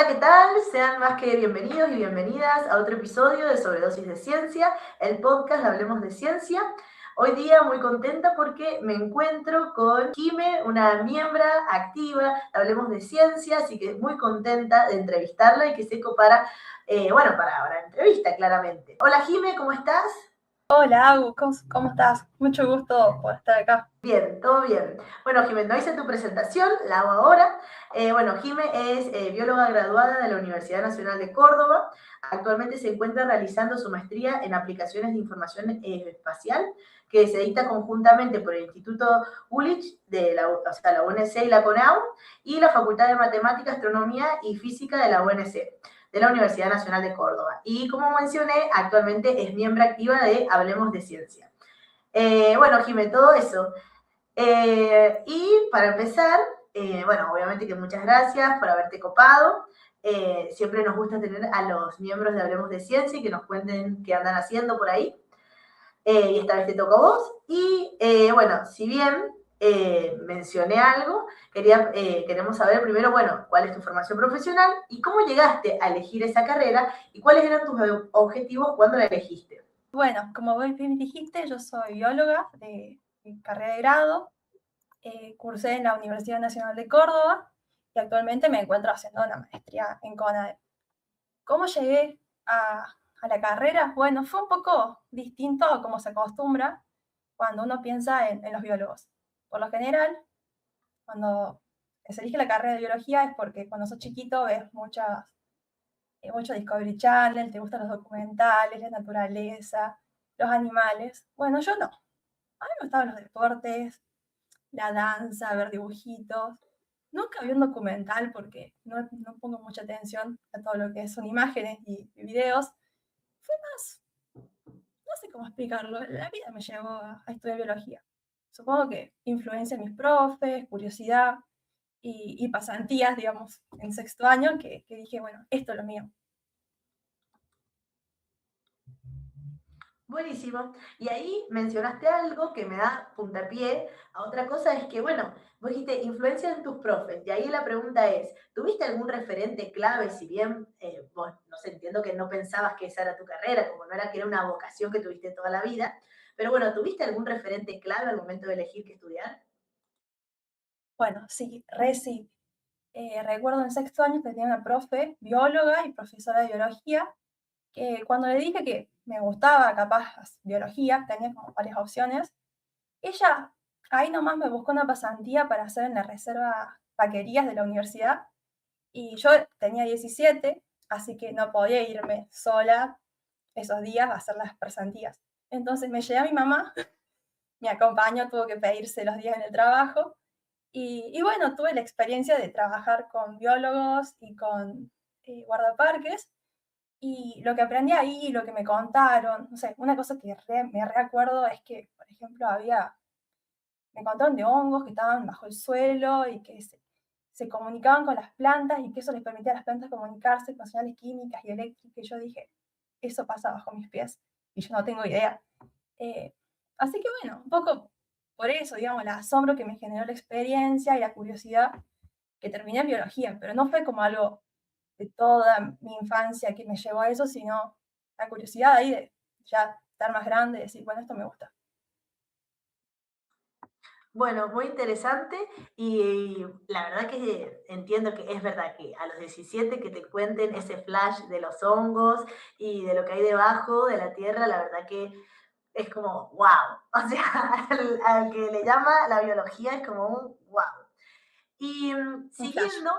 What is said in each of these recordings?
¿qué tal? Sean más que bienvenidos y bienvenidas a otro episodio de Sobredosis de Ciencia, el podcast de Hablemos de Ciencia. Hoy día muy contenta porque me encuentro con Jime, una miembro activa de Hablemos de Ciencia, así que muy contenta de entrevistarla y que se copara, para la entrevista, claramente. Hola Jime, ¿cómo estás? Hola, Agus, ¿cómo estás? Mucho gusto por estar acá. Bien, todo bien. Bueno, Jimé, no hice tu presentación, la hago ahora. Jimé es bióloga graduada de la Universidad Nacional de Córdoba. Actualmente se encuentra realizando su maestría en aplicaciones de información espacial, que se dicta conjuntamente por el Instituto Jülich, la UNC y la CONAU, y la Facultad de Matemática, Astronomía y Física de la UNC, de la Universidad Nacional de Córdoba. Y como mencioné, actualmente es miembro activa de Hablemos de Ciencia. Jimé, todo eso. Y para empezar, obviamente que muchas gracias por haberte copado. Siempre nos gusta tener a los miembros de Hablemos de Ciencia y que nos cuenten qué andan haciendo por ahí. Y esta vez te toca a vos. Y si bien mencioné algo, queremos saber primero, cuál es tu formación profesional y cómo llegaste a elegir esa carrera y cuáles eran tus objetivos cuando la elegiste. Bueno, como vos bien dijiste, yo soy bióloga de carrera de grado, cursé en la Universidad Nacional de Córdoba y actualmente me encuentro haciendo una maestría en CONADE. ¿Cómo llegué a la carrera? Bueno, fue un poco distinto a cómo se acostumbra cuando uno piensa en los biólogos. Por lo general, cuando se elige la carrera de biología es porque cuando sos chiquito ves mucho Discovery Channel, te gustan los documentales, la naturaleza, los animales. Bueno, yo no. A mí me gustaban los deportes, la danza, ver dibujitos. Nunca vi un documental porque no pongo mucha atención a todo lo que son imágenes y videos. Fue más, no sé cómo explicarlo, la vida me llevó a estudiar biología. Supongo que influencia de mis profes, curiosidad y pasantías, digamos, en sexto año, que dije, bueno, esto es lo mío. Buenísimo. Y ahí mencionaste algo que me da puntapié a otra cosa, es que, vos dijiste influencia en tus profes, y ahí la pregunta es, ¿tuviste algún referente clave, si bien, vos, no sé, entiendo que no pensabas que esa era tu carrera, como no era que era una vocación que tuviste toda la vida, pero bueno, ¿tuviste algún referente clave al momento de elegir qué estudiar? Bueno, sí, sí. Recuerdo en sexto año que tenía una profe, bióloga y profesora de biología, que cuando le dije que me gustaba capaz biología, tenía como varias opciones, ella ahí nomás me buscó una pasantía para hacer en la reserva vaquerías de la universidad y yo tenía 17, así que no podía irme sola esos días a hacer las pasantías. Entonces me llevé a mi mamá, me acompañó, tuvo que pedirse los días en el trabajo y bueno, tuve la experiencia de trabajar con biólogos y con guardaparques y lo que aprendí ahí, lo que me contaron, no sé, una cosa que me recuerdo es que, por ejemplo, me contaron de hongos que estaban bajo el suelo y que se comunicaban con las plantas y que eso les permitía a las plantas comunicarse con señales químicas y eléctricas. Y yo dije, eso pasa bajo mis pies y yo no tengo idea. Eh, Así que bueno, un poco por eso, digamos, el asombro que me generó la experiencia y la curiosidad que terminé en biología, pero no fue como algo de toda mi infancia que me llevó a eso, sino la curiosidad ahí de ya estar más grande y decir, bueno, esto me gusta. Bueno, muy interesante y la verdad que entiendo que es verdad que a los 17 que te cuenten ese flash de los hongos y de lo que hay debajo de la tierra, la verdad que es como wow. O sea, al que le llama la biología es como un wow. Y Un flash. siguiendo,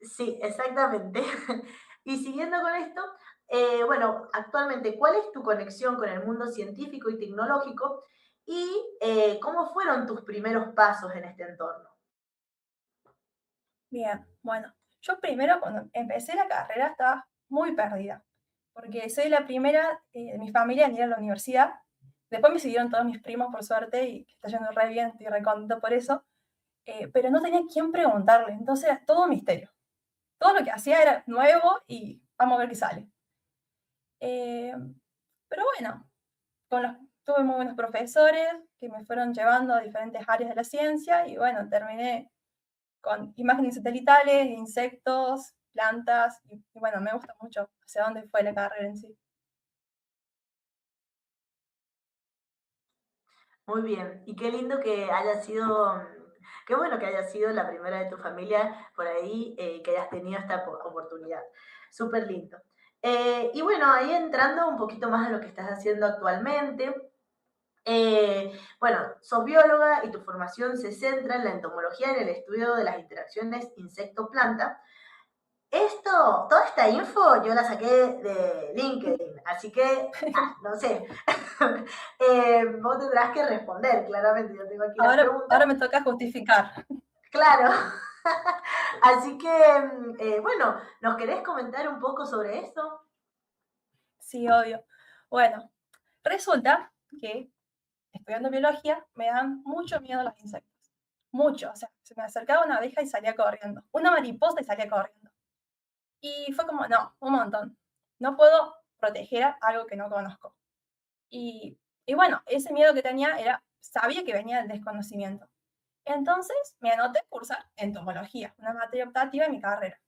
sí, exactamente. Y siguiendo con esto, actualmente, ¿cuál es tu conexión con el mundo científico y tecnológico y cómo fueron tus primeros pasos en este entorno? Bien, bueno, yo primero cuando empecé la carrera estaba muy perdida, porque soy la primera de mi familia en ir a la universidad. Después me siguieron todos mis primos, por suerte, y que está yendo re bien, estoy re contenta por eso, pero no tenía quién preguntarle, entonces era todo un misterio. Todo lo que hacía era nuevo y vamos a ver qué sale. Eh, pero bueno, tuve muy buenos profesores que me fueron llevando a diferentes áreas de la ciencia y bueno, terminé con imágenes satelitales, insectos, plantas, y bueno, me gusta mucho hacia dónde fue la carrera en sí. Muy bien, y qué lindo que haya sido, qué bueno que haya sido la primera de tu familia por ahí, que hayas tenido esta oportunidad. Súper lindo. Y bueno, ahí entrando un poquito más a lo que estás haciendo actualmente, bueno, sos bióloga y tu formación se centra en la entomología, en el estudio de las interacciones insecto-planta. Toda esta info yo la saqué de LinkedIn, así que, no sé, vos tendrás que responder, claramente, yo tengo aquí las Ahora preguntas. me toca justificar. Claro, así que, bueno, ¿nos querés comentar un poco sobre esto? Sí, obvio. Bueno, resulta que estudiando biología me dan mucho miedo los insectos. Mucho. O sea, se me acercaba una abeja y salía corriendo. Una mariposa y salía corriendo. Y fue como, no, un montón. No puedo proteger a algo que no conozco. Y bueno, ese miedo que tenía era, sabía que venía del desconocimiento. Entonces me anoté a cursar entomología, una materia optativa en mi carrera.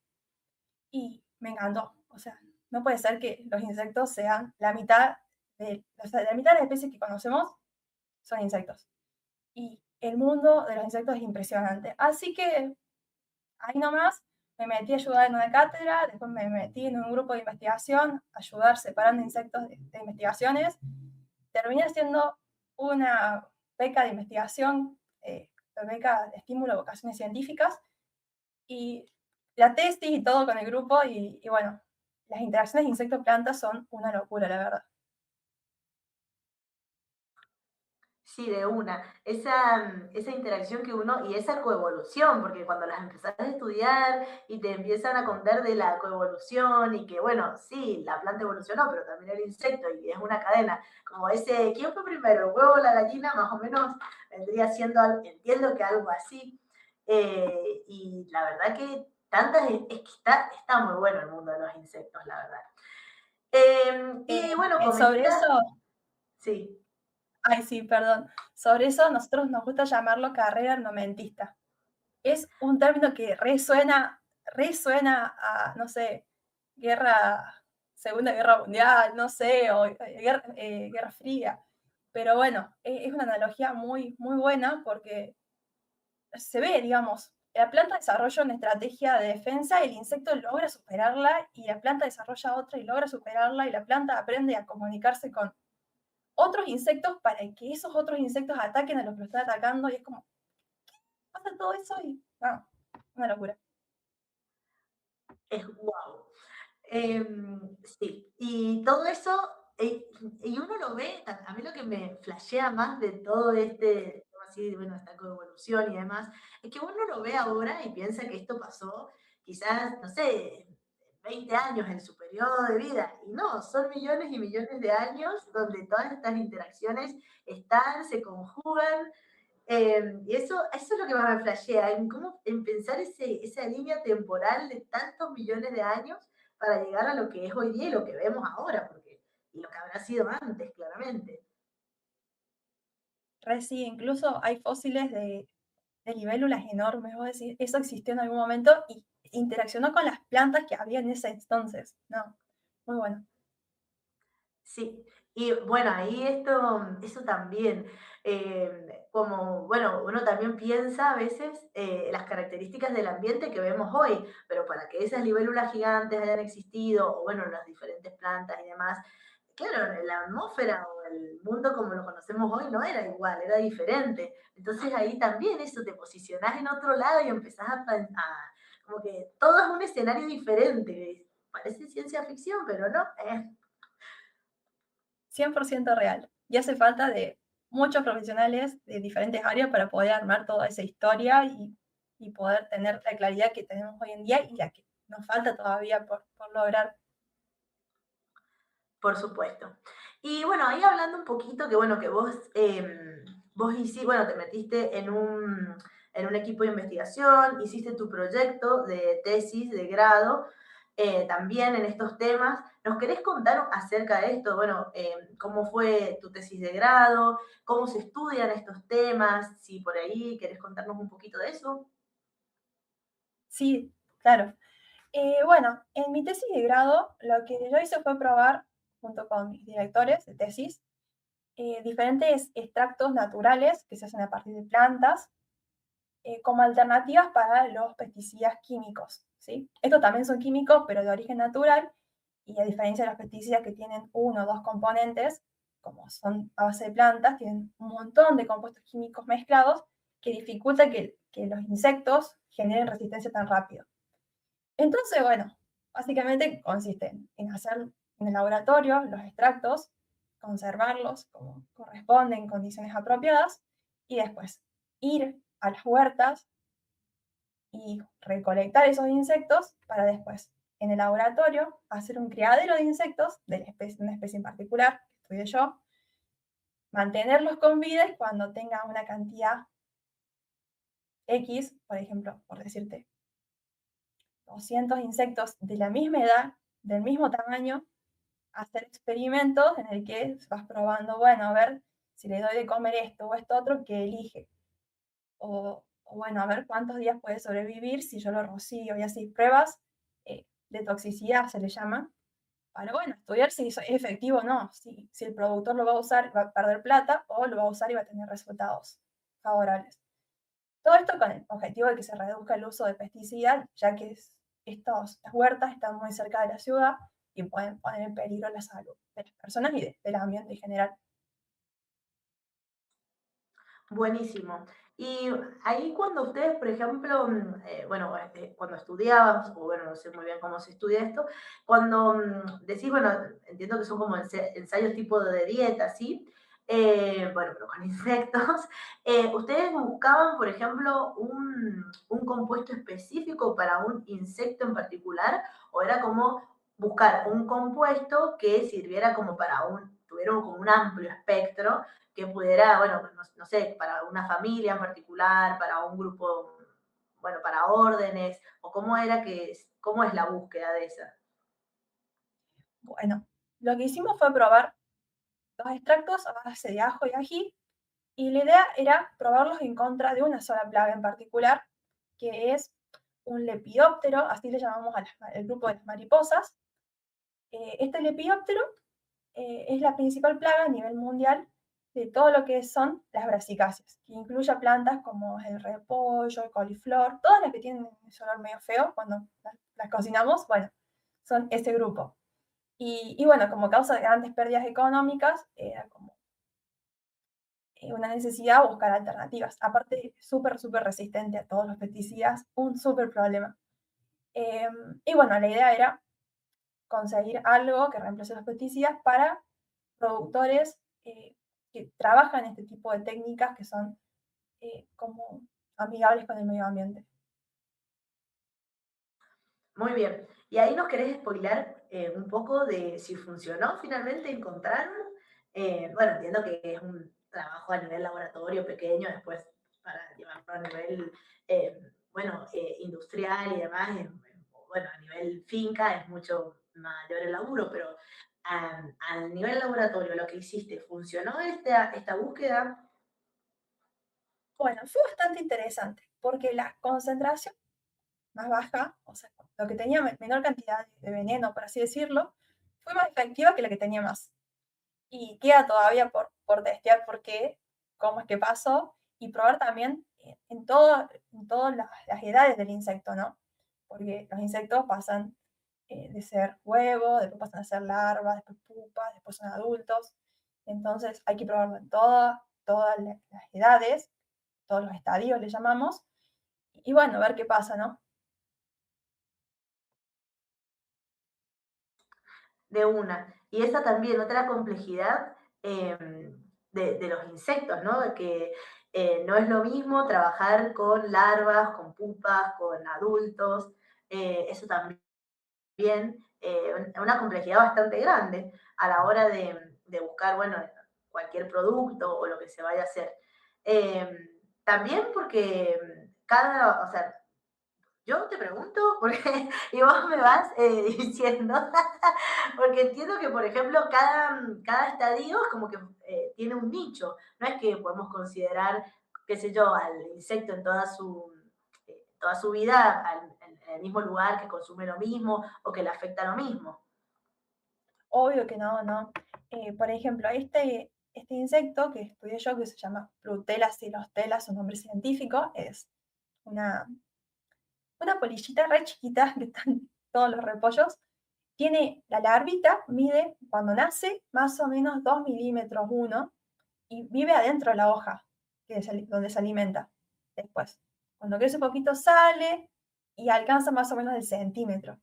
Y me encantó. O sea, no puede ser que los insectos sean la mitad o sea, la mitad de las especies que conocemos son insectos. Y el mundo de los insectos es impresionante. Así que ahí nomás me metí a ayudar en una cátedra, después me metí en un grupo de investigación, ayudar separando insectos de investigaciones. Terminé haciendo una beca de investigación, beca de estímulo a vocaciones científicas, y la tesis y todo con el grupo, y bueno, las interacciones insecto-planta son una locura, la verdad. Sí, de una. Esa interacción que uno, y esa coevolución, porque cuando las empezás a estudiar y te empiezan a contar de la coevolución y que, bueno, sí, la planta evolucionó, pero también el insecto, y es una cadena, como ese, ¿quién fue primero, el huevo o la gallina? Más o menos vendría siendo, entiendo que algo así. Y la verdad que es que está muy bueno el mundo de los insectos, la verdad. Y bueno, Sobre comentas, eso, sí. ay sí, perdón, sobre eso nosotros nos gusta llamarlo carrera armamentista. Es un término que resuena a, no sé, guerra, Segunda Guerra Mundial, no sé, o Guerra Fría. Pero bueno, es una analogía muy, muy buena porque se ve, digamos, la planta desarrolla una estrategia de defensa, el insecto logra superarla y la planta desarrolla otra y logra superarla y la planta aprende a comunicarse con otros insectos para que esos otros insectos ataquen a los que lo están atacando y es como, pasa todo eso y, no, una locura. Es guau. Sí, y todo eso, y uno lo ve, a mí lo que me flashea más de todo este, así, bueno, esta coevolución y demás, es que uno lo ve ahora y piensa que esto pasó quizás, no sé, 20 años en su periodo de vida, y no, son millones y millones de años donde todas estas interacciones están, se conjugan, y eso es lo que más me flashea, en pensar esa línea temporal de tantos millones de años para llegar a lo que es hoy día y lo que vemos ahora, porque, y lo que habrá sido antes, claramente. Sí, incluso hay fósiles de libélulas enormes, vos decís, eso existió en algún momento y interaccionó con las plantas que había en ese entonces. No, muy bueno. Sí, y bueno, ahí eso también, como, bueno, uno también piensa a veces las características del ambiente que vemos hoy, pero para que esas libélulas gigantes hayan existido, o bueno, las diferentes plantas y demás, claro, la atmósfera o el mundo como lo conocemos hoy no era igual, era diferente. Entonces ahí también eso, te posicionás en otro lado y empezás como que todo es un escenario diferente. Parece ciencia ficción, pero no, 100% real. Y hace falta de muchos profesionales de diferentes áreas para poder armar toda esa historia y poder tener la claridad que tenemos hoy en día y la que nos falta todavía por lograr. por supuesto. Y bueno, ahí hablando un poquito que bueno, que vos bueno, te metiste en un equipo de investigación, hiciste tu proyecto de tesis de grado, también en estos temas. ¿Nos querés contar acerca de esto? Bueno, ¿cómo fue tu tesis de grado? ¿Cómo se estudian estos temas? Si por ahí querés contarnos un poquito de eso. Sí, claro. Bueno, en mi tesis de grado, lo que yo hice fue probar, junto con mis directores de tesis, diferentes extractos naturales que se hacen a partir de plantas, como alternativas para los pesticidas químicos, ¿sí? Estos también son químicos, pero de origen natural, y a diferencia de los pesticidas que tienen uno o dos componentes, como son a base de plantas, tienen un montón de compuestos químicos mezclados que dificulta que los insectos generen resistencia tan rápido. Entonces, bueno, básicamente consiste en hacer en el laboratorio los extractos, conservarlos como corresponde en condiciones apropiadas y después ir a las huertas y recolectar esos insectos para después en el laboratorio hacer un criadero de insectos de una especie en particular que estudié yo, mantenerlos con vida y cuando tenga una cantidad X, por ejemplo, por decirte, 200 insectos de la misma edad, del mismo tamaño, hacer experimentos en el que vas probando, bueno, a ver si le doy de comer esto o esto otro, que elige. O bueno, a ver cuántos días puede sobrevivir si yo lo rocío y así. Pruebas de toxicidad se le llama, para, bueno, estudiar si es efectivo o no, si el productor lo va a usar, va a perder plata o lo va a usar y va a tener resultados favorables. Todo esto con el objetivo de que se reduzca el uso de pesticidas, ya que estas huertas están muy cerca de la ciudad y pueden poner en peligro la salud de las personas y del ambiente en general. Buenísimo. Y ahí cuando ustedes, por ejemplo, bueno, cuando estudiabas, o bueno, no sé muy bien cómo se estudia esto, cuando decís, bueno, entiendo que son como ensayos tipo de dieta, ¿sí? Bueno, pero con insectos, ¿ustedes buscaban, por ejemplo, un compuesto específico para un insecto en particular? ¿O era como buscar un compuesto que sirviera como para tuviera como un amplio espectro que pudiera, bueno, no sé, para una familia en particular, para un grupo, bueno, para órdenes, o cómo es la búsqueda de esa? Bueno, lo que hicimos fue probar los extractos a base de ajo y ají, y la idea era probarlos en contra de una sola plaga en particular, que es un lepidóptero, así le llamamos al grupo de las mariposas. Este lepidóptero es la principal plaga a nivel mundial de todo lo que son las brasicáceas, que incluye plantas como el repollo, el coliflor, todas las que tienen ese olor medio feo cuando las cocinamos, bueno, son ese grupo. Y bueno, como causa de grandes pérdidas económicas, era como una necesidad buscar alternativas. Aparte, súper resistente a todos los pesticidas, un súper problema. Y bueno, la idea era conseguir algo que reemplace los pesticidas para productores que trabajan este tipo de técnicas que son como amigables con el medio ambiente. Muy bien. Y ahí nos querés spoilar un poco de si funcionó finalmente, encontraron. Bueno, entiendo que es un trabajo a nivel laboratorio pequeño, después para llevarlo a nivel, bueno, industrial y demás, bueno, a nivel finca es mucho mayor el laburo, pero a nivel laboratorio, lo que hiciste, ¿funcionó esta búsqueda? Bueno, fue bastante interesante porque la concentración más baja, o sea, lo que tenía menor cantidad de veneno, por así decirlo, fue más efectiva que la que tenía más. Y queda todavía por testear por qué, cómo es que pasó y probar también en todas las edades del insecto, ¿no? Porque los insectos pasan de ser huevo, después pasan a ser larvas, después pupas, después son adultos. Entonces hay que probarlo en todas las edades, todos los estadios le llamamos, y bueno, ver qué pasa, ¿no? De una. Y esa también, otra complejidad de los insectos, ¿no? Que no es lo mismo trabajar con larvas, con pupas, con adultos. Eso también, una complejidad bastante grande a la hora de buscar, bueno, cualquier producto o lo que se vaya a hacer. También porque cada, o sea, yo te pregunto porque, y vos me vas diciendo, porque entiendo que, por ejemplo, cada estadio es como que tiene un nicho. No es que podemos considerar, qué sé yo, al insecto en toda su vida en el mismo lugar, que consume lo mismo o que le afecta lo mismo. Obvio que no, no. Por ejemplo, este insecto que estudié yo, que se llama Prutela silostela, su nombre científico, es una, una polillita re chiquita que están todos los repollos. Tiene la larvita, mide cuando nace más o menos 2 milímetros uno y vive adentro de la hoja, que es donde se alimenta después. Cuando crece un poquito sale y alcanza más o menos el centímetro.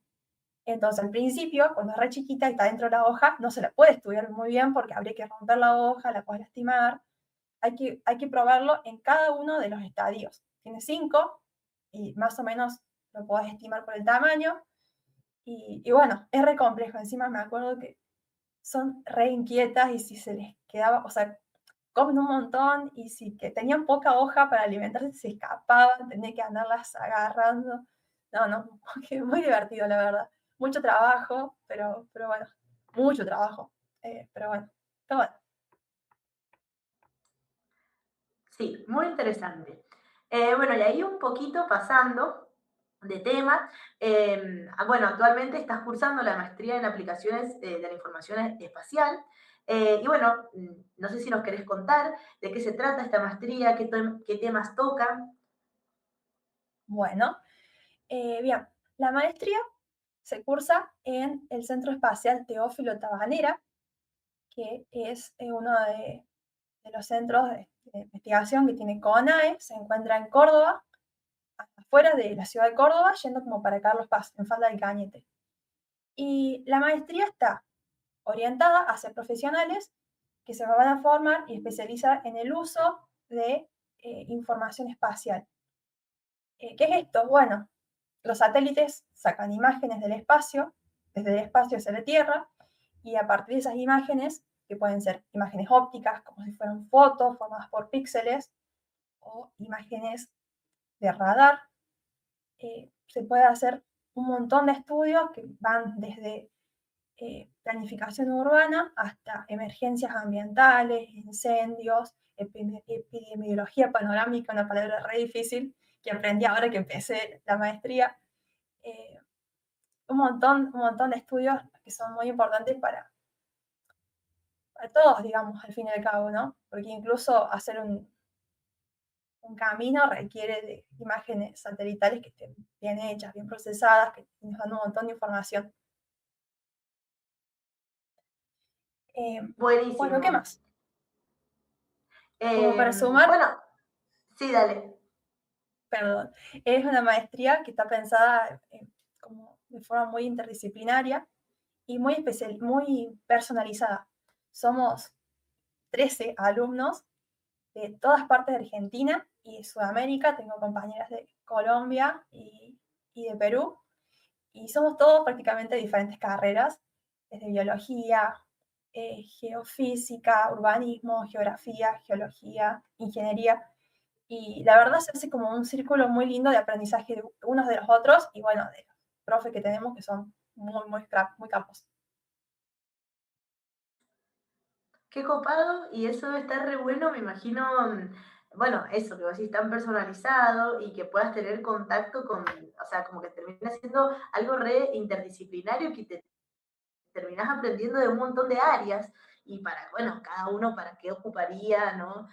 Entonces, al principio, cuando es re chiquita y está dentro de la hoja, no se la puede estudiar muy bien porque habría que romper la hoja, la puede lastimar. Hay que probarlo en cada uno de los estadios. Tiene 5 y más o menos lo podés estimar por el tamaño. Y bueno, es re complejo. Encima me acuerdo que son re inquietas y si se les quedaba, o sea, comen un montón y si que tenían poca hoja para alimentarse, se escapaban, tenía que andarlas agarrando. No, no, muy divertido, la verdad. Mucho trabajo, pero bueno, mucho trabajo. Pero bueno, está bueno. Sí, muy interesante. Bueno, y ahí un poquito pasando de tema, bueno, actualmente estás cursando la maestría en aplicaciones de la información espacial. Y bueno, no sé si nos querés contar de qué se trata esta maestría, qué temas tocan. Bueno, bien, la maestría se cursa en el Centro Espacial Teófilo Tabanera, que es uno de los centros de investigación que tiene CONAE, se encuentra en Córdoba, afuera de la ciudad de Córdoba, yendo como para Carlos Paz, en Falda del Cañete. Y la maestría está orientada hacia profesionales que se van a formar y especializar en el uso de información espacial. ¿Qué es esto? Bueno, los satélites sacan imágenes del espacio, desde el espacio hacia la Tierra, y a partir de esas imágenes, que pueden ser imágenes ópticas, como si fueran fotos formadas por píxeles, o imágenes de radar, se puede hacer un montón de estudios que van desde planificación urbana hasta emergencias ambientales, incendios, epidemiología panorámica, una palabra re difícil que aprendí ahora que empecé la maestría. Eh, un montón de estudios que son muy importantes para todos, digamos, al fin y al cabo, ¿no? Porque incluso hacer un camino requiere de imágenes satelitales que estén bien hechas, bien procesadas, que nos dan un montón de información. Eh, bueno, ¿qué Buenísimo. más? Como para sumar, Bueno, sí, dale. perdón, es una maestría que está pensada como de forma muy interdisciplinaria y muy especial, muy personalizada. Somos 13 alumnos de todas partes de Argentina y de Sudamérica. Tengo compañeras de Colombia y de Perú. Y somos todos prácticamente diferentes carreras, desde biología, geofísica, urbanismo, geografía, geología, ingeniería. Y la verdad se hace como un círculo muy lindo de aprendizaje de unos de los otros y bueno, de los profes que tenemos que son muy crack, muy capos. Qué copado, y eso debe estar re bueno, me imagino, bueno, eso, que vos decís tan personalizado y que puedas tener contacto con, o sea, como que termina siendo algo re interdisciplinario que te terminás aprendiendo de un montón de áreas y para, bueno, cada uno para qué ocuparía, ¿no?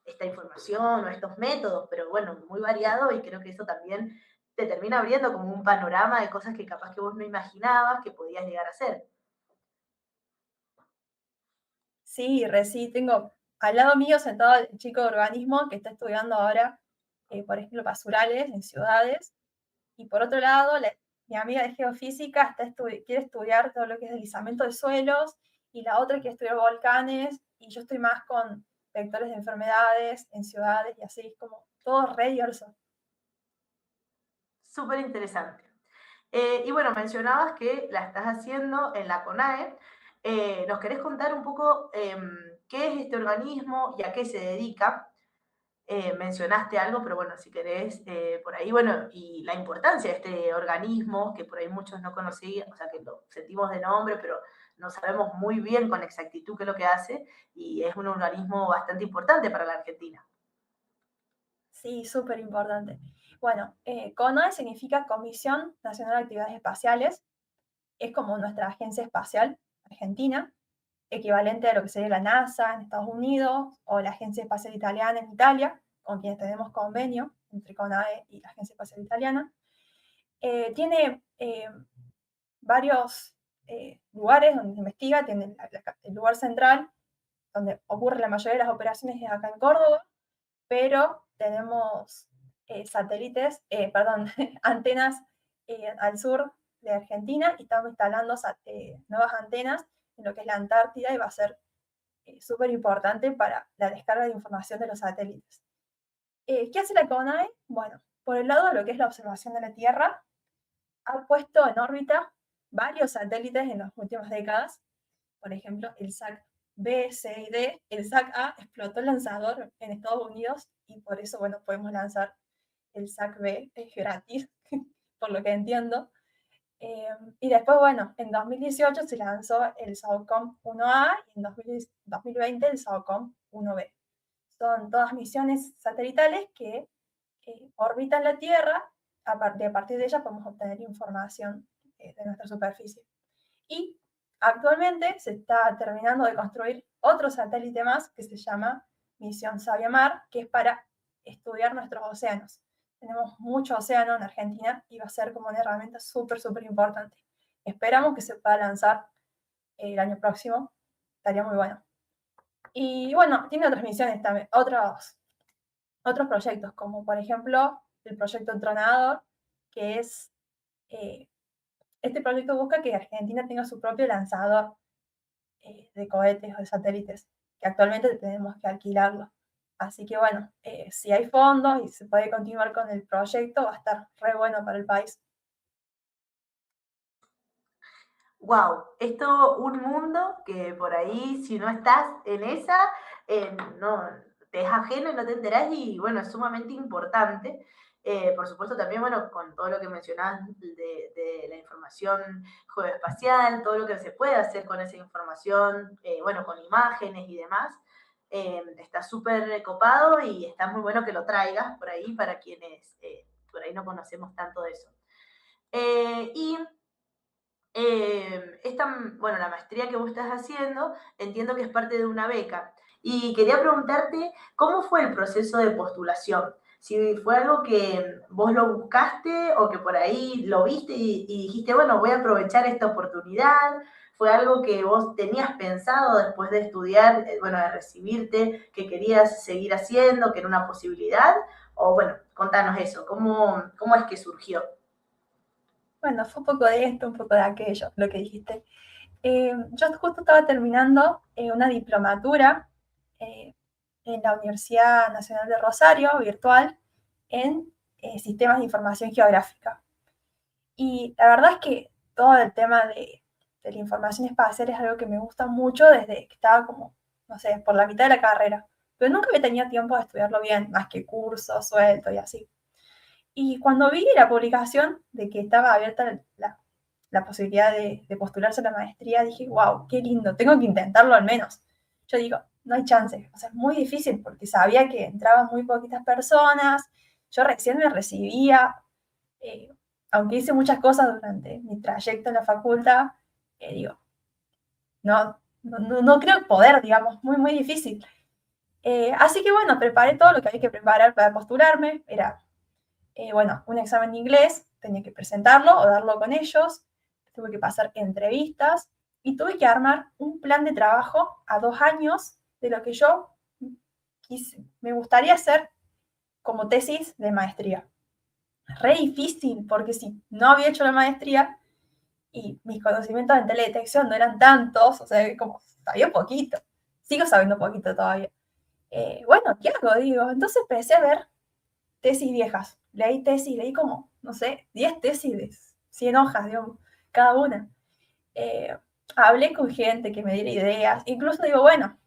Esta información o estos métodos, pero bueno, muy variado y creo que eso también te termina abriendo como un panorama de cosas que capaz que vos no imaginabas que podías llegar a hacer. Sí, sí, tengo al lado mío sentado el chico de urbanismo que está estudiando ahora, por ejemplo, basurales en ciudades. Y por otro lado, mi amiga de geofísica quiere estudiar todo lo que es deslizamiento de suelos y la otra quiere estudiar volcanes y yo estoy más con vectores de enfermedades en ciudades y así, es como todo re diverso. Súper interesante. Y bueno, mencionabas que la estás haciendo en la CONAE. ¿Nos querés contar un poco qué es este organismo y a qué se dedica? Mencionaste algo, pero bueno, si querés, por ahí, bueno, y la importancia de este organismo, que por ahí muchos no conocían, o sea, que lo sentimos de nombre, pero no sabemos muy bien con exactitud qué es lo que hace, y es un organismo bastante importante para la Argentina. Sí, súper importante. Bueno, CONAE significa Comisión Nacional de Actividades Espaciales, es como nuestra agencia espacial argentina, equivalente a lo que sería la NASA en Estados Unidos o la Agencia Espacial Italiana en Italia, con quienes tenemos convenio entre CONAE y la Agencia Espacial Italiana. Tiene varios lugares donde se investiga, tiene el lugar central, donde ocurre la mayoría de las operaciones es acá en Córdoba, pero tenemos satélites, perdón, antenas al sur de Argentina y estamos instalando nuevas antenas en lo que es la Antártida y va a ser súper importante para la descarga de información de los satélites. ¿Qué hace la CONAE? Bueno, por el lado de lo que es la observación de la Tierra, ha puesto en órbita varios satélites en las últimas décadas. Por ejemplo, el SAC B, C y D. El SAC A explotó el lanzador en Estados Unidos y por eso, bueno, podemos lanzar el SAC B, es gratis, por lo que entiendo. Y después, bueno, en 2018 se lanzó el SAOCOM 1A y en 2020 el SAOCOM 1B. Son todas misiones satelitales que orbitan la Tierra. A partir de ellas podemos obtener información de nuestra superficie. Y actualmente se está terminando de construir otro satélite más que se llama Misión Sabia Mar, que es para estudiar nuestros océanos. Tenemos mucho océano en Argentina y va a ser como una herramienta súper, súper importante. Esperamos que se pueda lanzar el año próximo. Estaría muy bueno. Y bueno, tiene otras misiones también, otros proyectos, como por ejemplo el proyecto Tronador, que es, este proyecto busca que Argentina tenga su propio lanzador de cohetes o de satélites, que actualmente tenemos que alquilarlo. Así que bueno, si hay fondos y se puede continuar con el proyecto, va a estar re bueno para el país. Wow, esto un mundo que por ahí si no estás en esa, no, te es ajeno y no te enterás y bueno, es sumamente importante. Por supuesto también, bueno, con todo lo que mencionabas de la información geoespacial, todo lo que se puede hacer con esa información, bueno, con imágenes y demás, está súper copado y está muy bueno que lo traigas por ahí para quienes por ahí no conocemos tanto de eso. Y bueno, la maestría que vos estás haciendo, entiendo que es parte de una beca. Y quería preguntarte, ¿cómo fue el proceso de postulación? Si fue algo que vos lo buscaste o que por ahí lo viste y dijiste, bueno, voy a aprovechar esta oportunidad. ¿Fue algo que vos tenías pensado después de estudiar, bueno, de recibirte, que querías seguir haciendo, que era una posibilidad? O bueno, contanos eso, ¿cómo es que surgió? Bueno, fue un poco de esto, un poco de aquello, lo que dijiste. Yo justo estaba terminando una diplomatura en la Universidad Nacional de Rosario, virtual, en sistemas de información geográfica. Y la verdad es que todo el tema de la información espacial es algo que me gusta mucho desde que estaba como, no sé, por la mitad de la carrera. Pero nunca había tenido tiempo de estudiarlo bien, más que cursos, suelto y así. Y cuando vi la publicación de que estaba abierta la posibilidad de postularse a la maestría, dije, wow, qué lindo, tengo que intentarlo al menos. Yo digo, no hay chance, o sea, es muy difícil porque sabía que entraban muy poquitas personas, yo recién me recibía, eh, aunque hice muchas cosas durante mi trayecto en la facultad, digo, no creo poder, digamos, muy, muy difícil. Así que bueno, preparé todo lo que había que preparar para postularme, era bueno, un examen de inglés, tenía que presentarlo o darlo con ellos, tuve que pasar entrevistas y tuve que armar un plan de trabajo a 2 años de lo que yo me gustaría hacer como tesis de maestría. Re difícil, porque si no había hecho la maestría y mis conocimientos en teledetección no eran tantos, o sea, como sabía poquito, sigo sabiendo poquito todavía. Bueno, ¿qué hago? Digo, entonces empecé a ver tesis viejas. Leí como, no sé, 10 tesis de 100 hojas, digamos, cada una. Eh, Hablé con gente que me diera ideas. Incluso digo, bueno,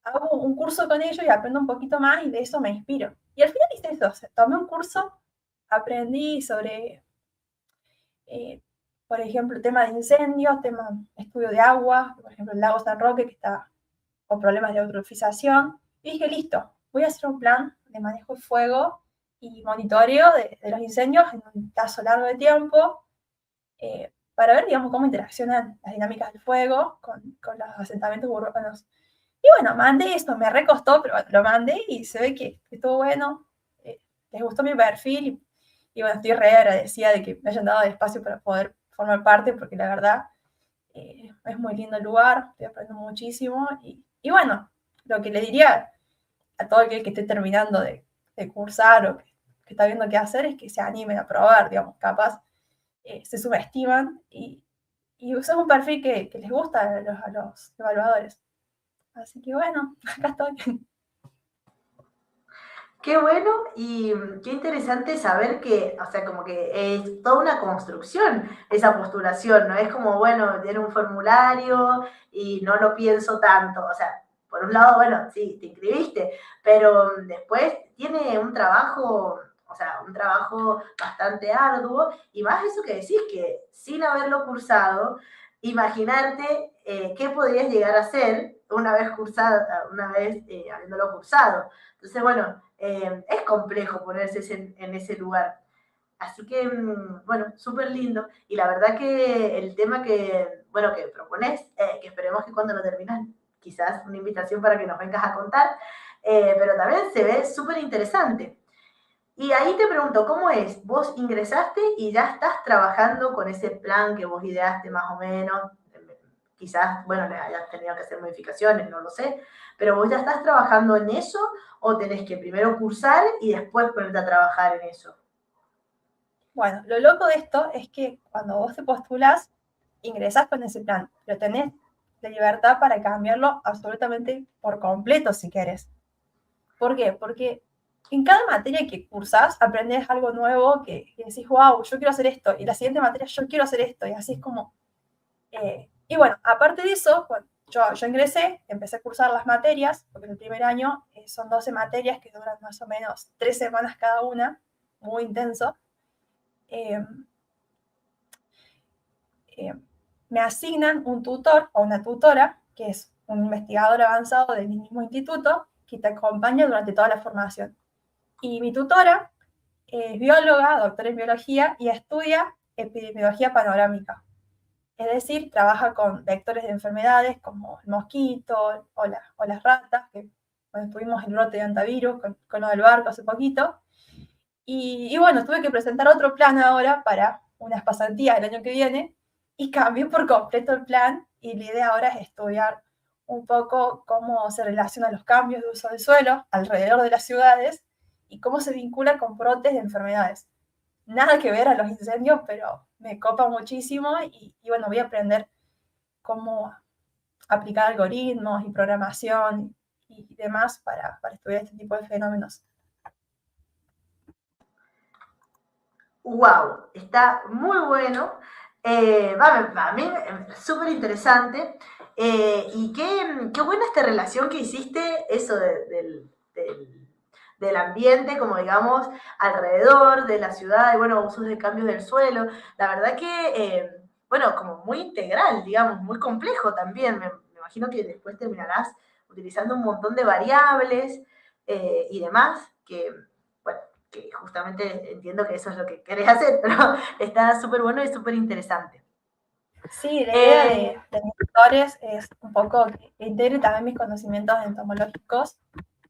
hago un curso con ellos y aprendo un poquito más y de eso me inspiro. Y al final hice eso. O sea, tomé un curso, aprendí sobre, eh, por ejemplo, tema de incendios, tema de estudio de agua, por ejemplo, el lago San Roque que está con problemas de eutrofización. Y dije, listo, voy a hacer un plan de manejo de fuego y monitoreo de los incendios en un plazo largo de tiempo, para ver, digamos, cómo interaccionan las dinámicas del fuego con los asentamientos urbanos. Y bueno, mandé esto, me recostó, pero bueno, lo mandé y se ve que estuvo bueno, les gustó mi perfil y bueno, estoy re agradecida de que me hayan dado el espacio para poder formar parte, porque la verdad es muy lindo el lugar, estoy aprendiendo muchísimo y bueno, lo que le diría a todo aquel que esté terminando de cursar o que está viendo qué hacer es que se animen a probar, digamos, capaz se subestiman y usan un perfil que les gusta a los evaluadores. Así que bueno, acá estoy. Qué bueno y qué interesante saber que, o sea, como que es toda una construcción esa postulación, no es como, bueno, tiene un formulario y no lo pienso tanto, o sea, por un lado, bueno, sí, te inscribiste, pero después tiene un trabajo, o sea, un trabajo bastante arduo y más eso que decís, que sin haberlo cursado, imaginarte qué podrías llegar a ser una vez cursado, una vez habiéndolo cursado. Entonces, bueno, es complejo ponerse en ese lugar. Así que, bueno, súper lindo. Y la verdad que el tema que, bueno, que propones, que esperemos que cuando lo terminas, quizás una invitación para que nos vengas a contar, pero también se ve súper interesante. Y ahí te pregunto, ¿cómo es? Vos ingresaste y ya estás trabajando con ese plan que vos ideaste más o menos. Quizás, bueno, le hayas tenido que hacer modificaciones, no lo sé, pero vos ya estás trabajando en eso o tenés que primero cursar y después ponerte a trabajar en eso. Bueno, lo loco de esto es que cuando vos te postulás, ingresás con ese plan, pero tenés la libertad para cambiarlo absolutamente por completo si querés. ¿Por qué? Porque en cada materia que cursás aprendes algo nuevo que decís, wow, yo quiero hacer esto, y la siguiente materia yo quiero hacer esto, y así es como... y bueno, aparte de eso, bueno, yo ingresé, empecé a cursar las materias, porque en el primer año son 12 materias que duran más o menos 3 semanas cada una, muy intenso. Eh, eh, Me asignan un tutor o una tutora, que es un investigador avanzado del mismo instituto, que te acompaña durante toda la formación. Y mi tutora es bióloga, doctora en biología, y estudia epidemiología panorámica. Es decir, trabaja con vectores de enfermedades como el mosquito o las ratas, que bueno, tuvimos el brote de antivirus con lo del barco hace poquito. Y bueno, tuve que presentar otro plan ahora para unas pasantías el año que viene y cambié por completo el plan y la idea ahora es estudiar un poco cómo se relacionan los cambios de uso del suelo alrededor de las ciudades y cómo se vincula con brotes de enfermedades. Nada que ver a los incendios, pero me copa muchísimo y bueno, voy a aprender cómo aplicar algoritmos y programación y demás para estudiar este tipo de fenómenos. ¡Wow! Está muy bueno. A mí súper interesante. Y qué buena esta relación que hiciste, eso del ambiente, como digamos, alrededor de la ciudad, y bueno, usos de cambios del suelo. La verdad que, bueno, como muy integral, digamos, muy complejo también. Me imagino que después terminarás utilizando un montón de variables y demás, que, bueno, que justamente entiendo que eso es lo que querés hacer, pero está súper bueno y súper interesante. Sí, la idea de mis tutores es un poco que integre también mis conocimientos entomológicos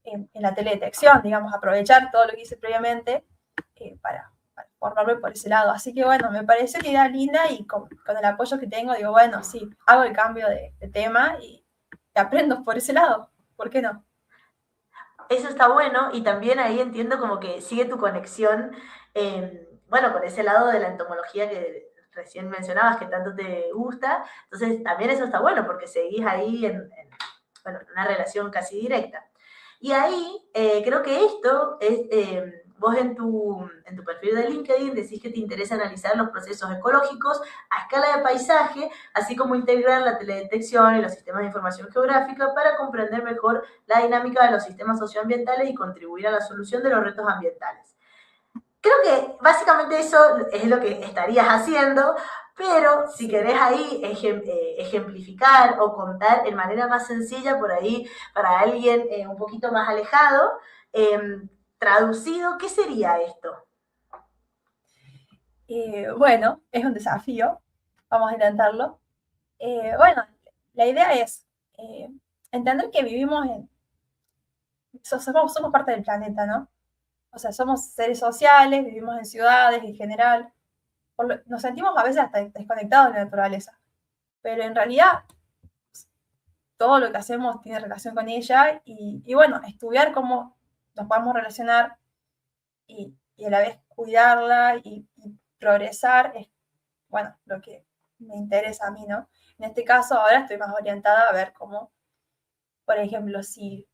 en la teledetección, digamos, aprovechar todo lo que hice previamente para formarme por ese lado. Así que bueno, me pareció una idea linda y con el apoyo que tengo, digo, bueno, sí, hago el cambio de tema y aprendo por ese lado. ¿Por qué no? Eso está bueno y también ahí entiendo como que sigue tu conexión, bueno, con ese lado de la entomología que recién mencionabas que tanto te gusta. Entonces también eso está bueno porque seguís ahí bueno, una relación casi directa. Y ahí creo que esto es, vos en tu perfil de LinkedIn decís que te interesa analizar los procesos ecológicos a escala de paisaje, así como integrar la teledetección y los sistemas de información geográfica para comprender mejor la dinámica de los sistemas socioambientales y contribuir a la solución de los retos ambientales. Creo que básicamente eso es lo que estarías haciendo, pero si querés ahí ejemplificar o contar en manera más sencilla por ahí para alguien un poquito más alejado, eh, traducido, ¿qué sería esto? Bueno, es un desafío, vamos a intentarlo. Bueno, la idea es entender que vivimos somos parte del planeta, ¿no? O sea, somos seres sociales, vivimos en ciudades en general, nos sentimos a veces hasta desconectados de la naturaleza, pero en realidad todo lo que hacemos tiene relación con ella y bueno, estudiar cómo nos podemos relacionar y a la vez cuidarla y progresar es, bueno, lo que me interesa a mí, ¿no? En este caso ahora estoy más orientada a ver cómo, por ejemplo, si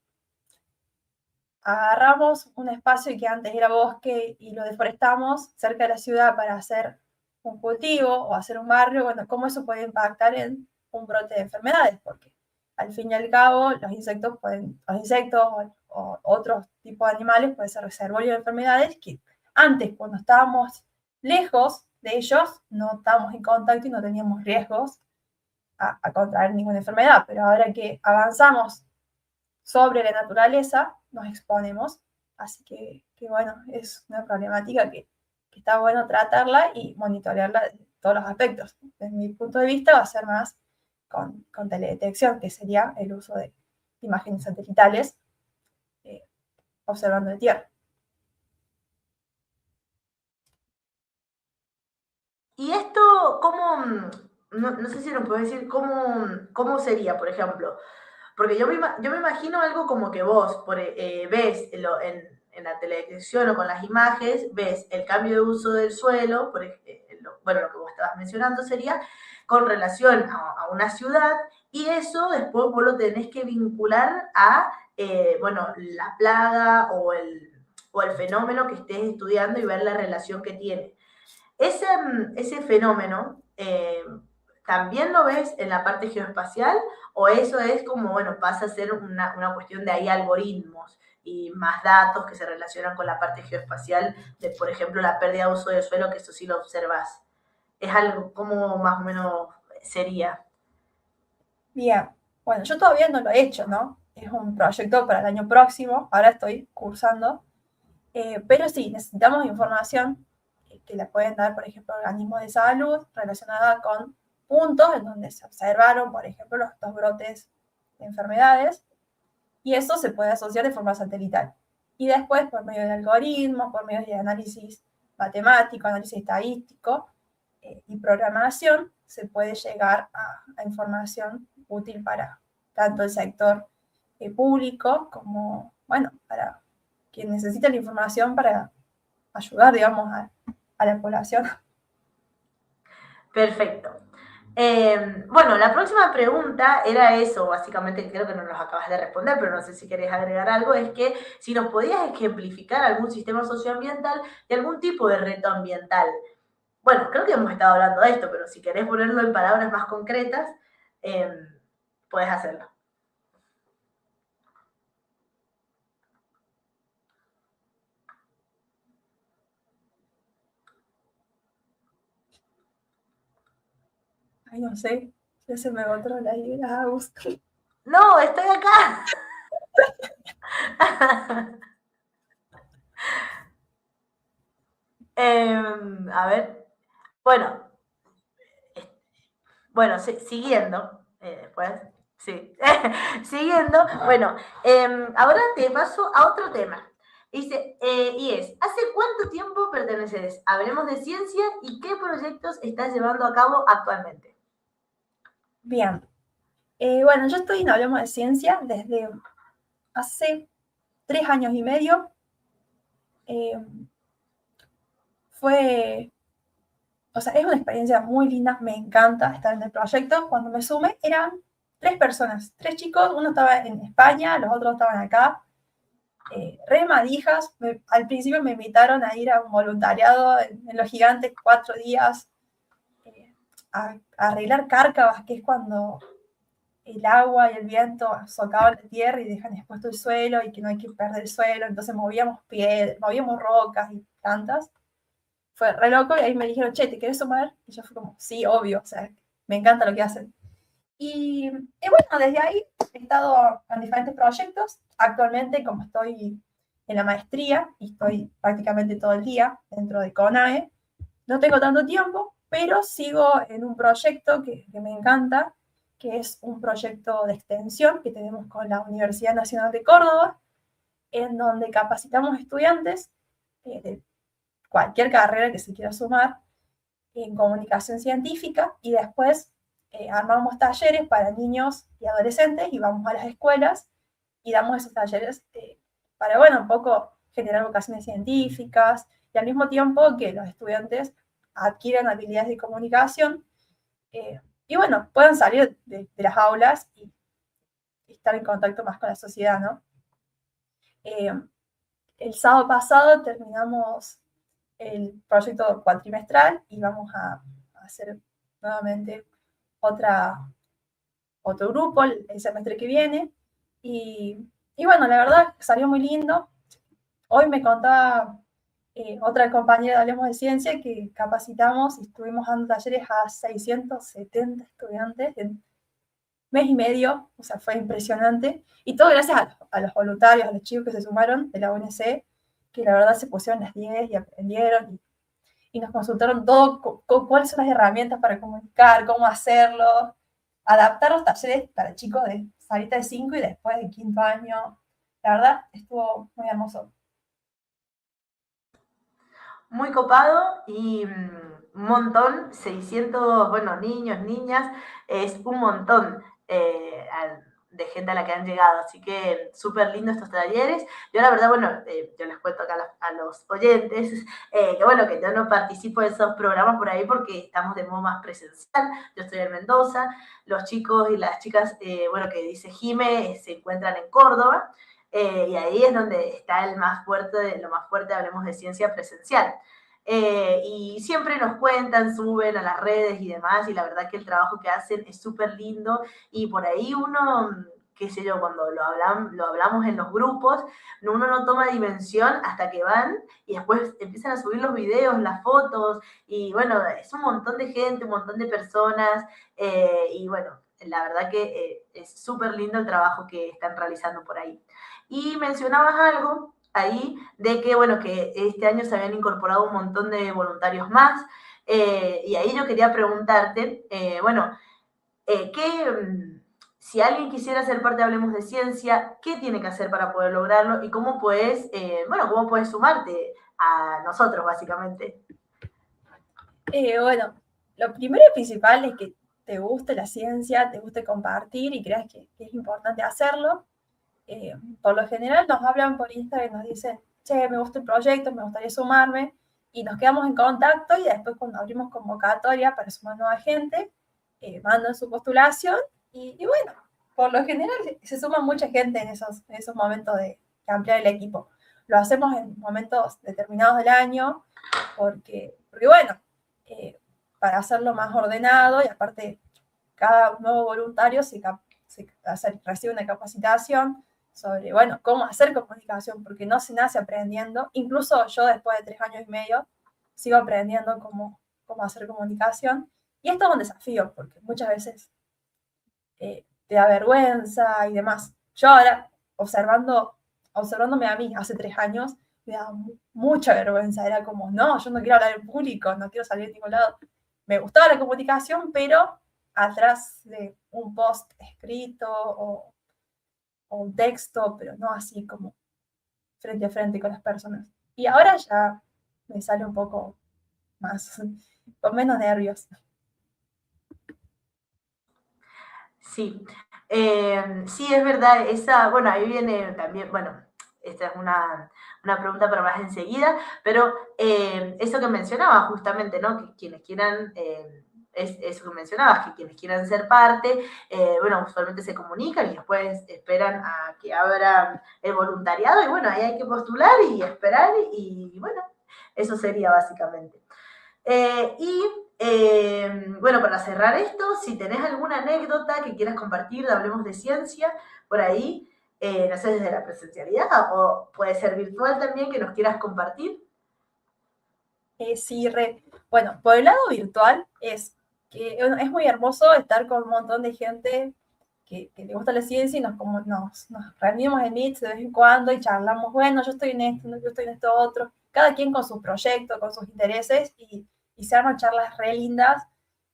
agarramos un espacio que antes era bosque y lo deforestamos cerca de la ciudad para hacer un cultivo o hacer un barrio, bueno, cómo eso puede impactar en un brote de enfermedades, porque al fin y al cabo los insectos o otros tipos de animales pueden ser reservorios de enfermedades que antes, cuando estábamos lejos de ellos, no estábamos en contacto y no teníamos riesgos a contraer ninguna enfermedad, pero ahora que avanzamos sobre la naturaleza, nos exponemos. Así que bueno, es una problemática que está bueno tratarla y monitorearla de todos los aspectos. Desde mi punto de vista va a ser más con teledetección, que sería el uso de imágenes satelitales eh, observando de tierra. Y esto, ¿cómo? No sé si nos puedes decir cómo sería, por ejemplo. Porque yo me imagino algo como que vos ves en la televisión o con las imágenes, ves el cambio de uso del suelo, bueno, lo que vos estabas mencionando sería con relación a una ciudad, y eso después vos lo tenés que vincular a, bueno, la plaga o el fenómeno que estés estudiando y ver la relación que tiene. Ese fenómeno, ¿también lo ves en la parte geoespacial o eso es como, bueno, pasa a ser una cuestión de ahí algoritmos y más datos que se relacionan con la parte geoespacial de, por ejemplo, la pérdida de uso del suelo, que eso sí lo observas? Es algo como más o menos sería. Bien, bueno, yo todavía no lo he hecho, ¿no? Es un proyecto para el año próximo, ahora estoy cursando, pero sí, necesitamos información que la pueden dar, por ejemplo, organismos de salud relacionada con puntos en donde se observaron, por ejemplo, los brotes de enfermedades, y eso se puede asociar de forma satelital. Y después, por medio de algoritmos, por medio de análisis matemático, análisis estadístico y programación, se puede llegar a información útil para tanto el sector público como, bueno, para quien necesita la información para ayudar, digamos, a la población. Perfecto. Bueno, la próxima pregunta era eso, básicamente creo que no nos acabas de responder, pero no sé si querés agregar algo, es que si nos podías ejemplificar algún sistema socioambiental de algún tipo de reto ambiental. Bueno, creo que hemos estado hablando de esto, pero si querés ponerlo en palabras más concretas, eh, puedes hacerlo. Ay, no sé, ya se me agotó la idea, Agus. No, estoy acá. A ver, bueno, bueno, siguiendo, después, sí, siguiendo, bueno, ahora te paso a otro tema. Dice, y es, ¿hace cuánto tiempo perteneces? Hablemos de ciencia y qué proyectos estás llevando a cabo actualmente. Bien, bueno, yo estoy en Hablemos de Ciencia desde hace 3 años y medio. Eh, fue, o sea, es una experiencia muy linda, me encanta estar en el proyecto. Cuando me sumé eran 3 personas, 3 chicos, uno estaba en España, los otros estaban acá. Re madijas, al principio me invitaron a ir a un voluntariado en Los Gigantes 4 días, a arreglar cárcavas, que es cuando el agua y el viento socavan la tierra y dejan expuesto el suelo y que no hay que perder el suelo, entonces movíamos piedras, movíamos rocas y plantas. Fue re loco y ahí me dijeron, che, ¿te querés sumar? Y yo fui como, sí, obvio, o sea, me encanta lo que hacen. Y bueno, desde ahí he estado en diferentes proyectos. Actualmente, como estoy en la maestría y estoy prácticamente todo el día dentro de CONAE. No tengo tanto tiempo, pero sigo en un proyecto que me encanta, que es un proyecto de extensión que tenemos con la Universidad Nacional de Córdoba, en donde capacitamos estudiantes de cualquier carrera que se quiera sumar en comunicación científica y después armamos talleres para niños y adolescentes y vamos a las escuelas y damos esos talleres para, bueno, un poco generar vocaciones científicas y al mismo tiempo que los estudiantes adquieren habilidades de comunicación y, bueno, puedan salir de las aulas y estar en contacto más con la sociedad, ¿no? El sábado pasado terminamos el proyecto cuatrimestral y vamos a hacer nuevamente otro grupo el semestre que viene. Y bueno, la verdad salió muy lindo. Hoy me contaba otra compañera de Hablemos de Ciencia que capacitamos y estuvimos dando talleres a 670 estudiantes en mes y medio, o sea, fue impresionante. Y todo gracias a los voluntarios, a los chicos que se sumaron de la UNC, que la verdad se pusieron las 10 y aprendieron y nos consultaron todo, cuáles son las herramientas para comunicar, cómo hacerlo, adaptar los talleres para chicos de salita de 5 y después de quinto año. La verdad, estuvo muy hermoso. Muy copado y un montón, 600, bueno, niños, niñas, es un montón de gente a la que han llegado, así que súper lindo estos talleres. Yo la verdad, bueno, yo les cuento acá a los oyentes, que bueno, que yo no participo de esos programas por ahí porque estamos de modo más presencial, yo estoy en Mendoza, los chicos y las chicas, bueno, que dice Jime, se encuentran en Córdoba, y ahí es donde está lo más fuerte, hablemos de ciencia presencial. Y siempre nos cuentan, suben a las redes y demás, y la verdad que el trabajo que hacen es súper lindo, y por ahí uno, qué sé yo, cuando lo hablamos en los grupos, uno no toma dimensión hasta que van y después empiezan a subir los videos, las fotos, y bueno, es un montón de gente, un montón de personas, y bueno, la verdad que es súper lindo el trabajo que están realizando por ahí. Y mencionabas algo ahí de que, bueno, que este año se habían incorporado un montón de voluntarios más, y ahí yo quería preguntarte, bueno, si alguien quisiera ser parte de Hablemos de Ciencia, ¿qué tiene que hacer para poder lograrlo y cómo puedes, bueno, cómo puedes sumarte a nosotros, básicamente? Bueno, lo primero y principal es que te guste la ciencia, te guste compartir y creas que es importante hacerlo. Por lo general nos hablan por Instagram y nos dicen, che, me gusta el proyecto, me gustaría sumarme, y nos quedamos en contacto y después cuando abrimos convocatoria para sumar nueva gente, mandan su postulación y bueno, por lo general se suma mucha gente en esos momentos de ampliar el equipo. Lo hacemos en momentos determinados del año porque bueno, para hacerlo más ordenado y aparte cada nuevo voluntario recibe una capacitación sobre, bueno, cómo hacer comunicación, porque no se nace aprendiendo. Incluso yo después de 3 años y medio sigo aprendiendo cómo hacer comunicación. Y esto es un desafío, porque muchas veces te da vergüenza y demás. Yo ahora, observándome a mí hace 3 años, me da mucha vergüenza. Era como, no, yo no quiero hablar en público, no quiero salir de ningún lado. Me gustaba la comunicación, pero atrás de un post escrito o un texto, pero no así como frente a frente con las personas. Y ahora ya me sale un poco más, con menos nervios. Sí, sí, es verdad, bueno, ahí viene también, bueno, esta es una pregunta para más enseguida, pero eso que mencionaba justamente, ¿no? Que quienes quieran, es eso que mencionabas, que quienes quieran ser parte, bueno, usualmente se comunican y después esperan a que abra el voluntariado y bueno, ahí hay que postular y esperar y bueno, eso sería básicamente. Bueno, para cerrar esto, si tenés alguna anécdota que quieras compartir, Hablemos de Ciencia, por ahí, no sé, desde la presencialidad o puede ser virtual también, que nos quieras compartir. Sí, bueno, por el lado virtual es que es muy hermoso estar con un montón de gente que le gusta la ciencia y nos reunimos en Meets de vez en cuando y charlamos, bueno, yo estoy en esto, yo estoy en esto otro, cada quien con sus proyectos, con sus intereses y se arman charlas re lindas,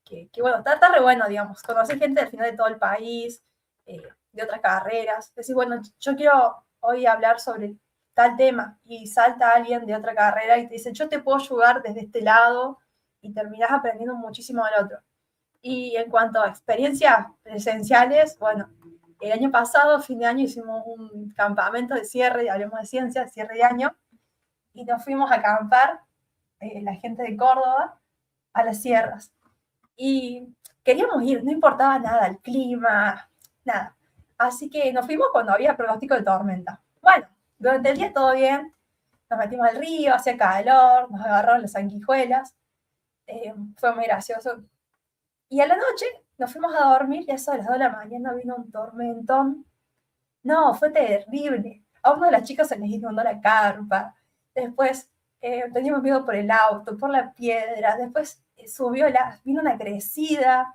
que bueno, está re bueno, digamos, conocer gente al final de todo el país, de otras carreras, decir, bueno, yo quiero hoy hablar sobre tal tema y salta alguien de otra carrera y te dice, yo te puedo ayudar desde este lado y terminás aprendiendo muchísimo del otro. Y en cuanto a experiencias presenciales, bueno, el año pasado, fin de año, hicimos un campamento de cierre, hablemos de ciencia, cierre de año, y nos fuimos a acampar, la gente de Córdoba, a las sierras. Y queríamos ir, no importaba nada, el clima, nada. Así que nos fuimos cuando había pronóstico de tormenta. Bueno, durante el día todo bien, nos metimos al río, hacía calor, nos agarraron las sanguijuelas, fue muy gracioso. Y a la noche nos fuimos a dormir y a eso de las 2 de la mañana vino un tormentón. No, fue terrible. A uno de las chicas se les inundó la carpa. Después teníamos miedo por el auto, por la piedra. Después vino una crecida.